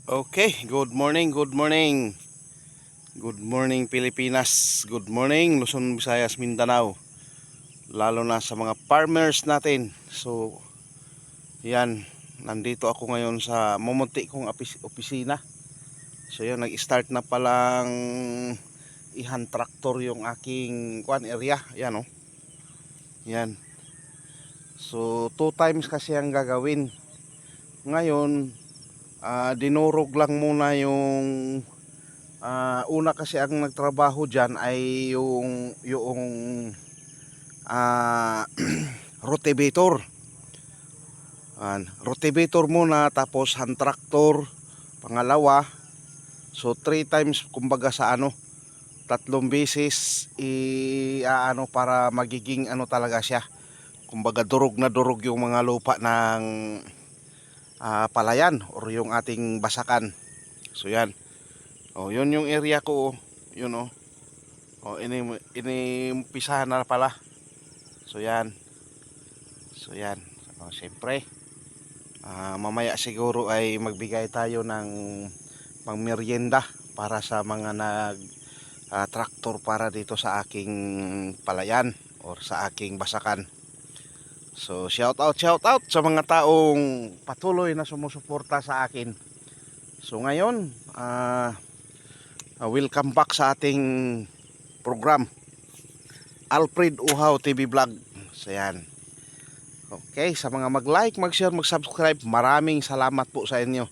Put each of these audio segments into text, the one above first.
Okay, good morning, good morning. Good morning Pilipinas, good morning Luzon, Visayas, Mindanao. Lalo na sa mga farmers natin. So, yan, nandito ako ngayon sa mumunti kong opisina. So, yan, nag-start na palang ihan tractor yung aking area. Yan oh. Yan. So, 2 times kasi ang gagawin. Ngayon, dinurog lang muna yung una kasi ang nagtrabaho diyan ay yung rotivator. Rotivator muna, tapos hand tractor pangalawa. So 3 times kumbaga sa tatlong beses para magiging talaga siya. Kumbaga durog na durog yung mga lupa ng palayan or yung ating basakan. So yan. Oh, yun yung area ko, yun oh. Oh, inimpisahan na pala. So yan. So yan. So, siyempre, mamaya siguro ay magbigay tayo ng pangmeryenda para sa mga traktor para dito sa aking palayan or sa aking basakan. So shout out sa mga taong patuloy na sumusuporta sa akin. So ngayon, welcome back sa ating program, Alfred Uhaw TV Vlog. So yan. Okay, sa mga mag-like, mag-share, mag-subscribe, maraming salamat po sa inyo.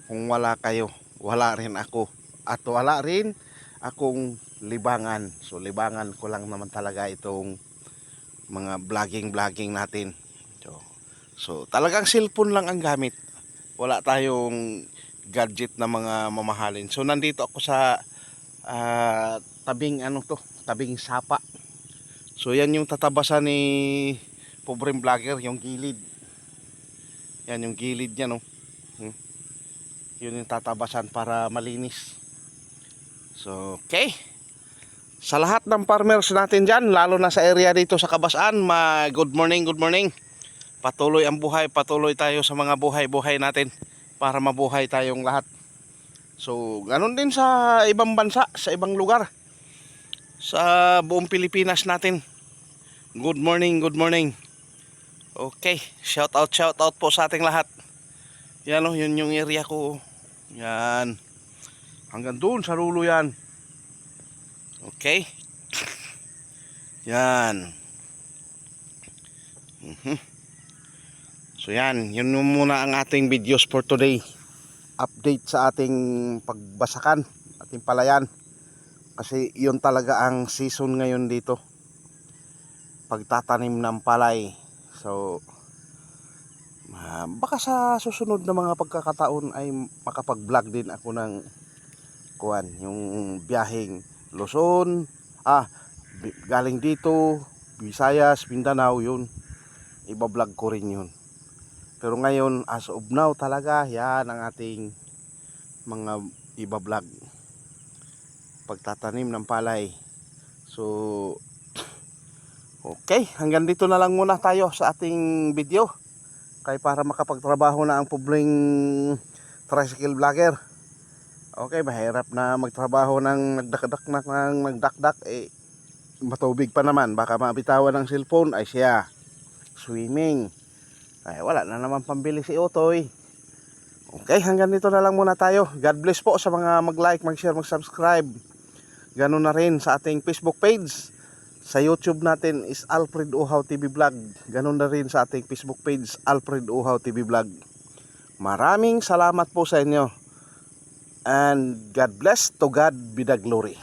Kung wala kayo, wala rin ako. At wala rin akong libangan. So libangan ko lang naman talaga itong mga vlogging natin. So talagang cellphone lang ang gamit. Wala tayong gadget na mga mamahalin. So nandito ako sa tabing tabing sapa. So yan yung tatabasan ni pobreng vlogger, yung gilid. Yan yung gilid niya no. Yun yung tatabasan para malinis. So okay. Sa lahat ng farmers natin dyan, lalo na sa area dito sa Kabasaan, good morning, good morning. Patuloy ang buhay, patuloy tayo sa mga buhay natin para mabuhay tayong lahat. So, ganun din sa ibang bansa, sa ibang lugar, sa buong Pilipinas natin. Good morning, good morning. Okay, shout out po sa ating lahat. Yan o, yun yung area ko. Yan. Hanggang doon sa lulo yan. Okay. Yan. So yan, yun muna ang ating videos for today. Update sa ating pagbasakan, ating palayan. Kasi yun talaga ang season ngayon dito, pagtatanim ng palay. So baka sa susunod na mga pagkakataon ay makapag-vlog din ako ng yung biyaheng Luzon, galing dito, Visayas, Mindanao, yun. Iba-vlog ko rin yun. Pero ngayon, as of now talaga, yan ang ating mga iba-vlog. Pagtatanim ng palay. So, okay, hanggang dito na lang muna tayo sa ating video. Kaya para makapagtrabaho na ang pobreng tricycle vlogger. Okay, mahirap na magtrabaho ng nagdakdak, matubig pa naman, baka mabitawan ng cellphone, ay siya swimming, ay wala na naman pambili si Otoy. Okay, hanggang dito na lang muna tayo. God bless po sa mga mag-like, mag-share, mag-subscribe. Ganun na rin sa ating Facebook page. Sa YouTube natin is Alfred Uhaw TV Vlog. Ganun na rin sa ating Facebook page, Alfred Uhaw TV Vlog. Maraming salamat po sa inyo. And God bless, to God be the glory.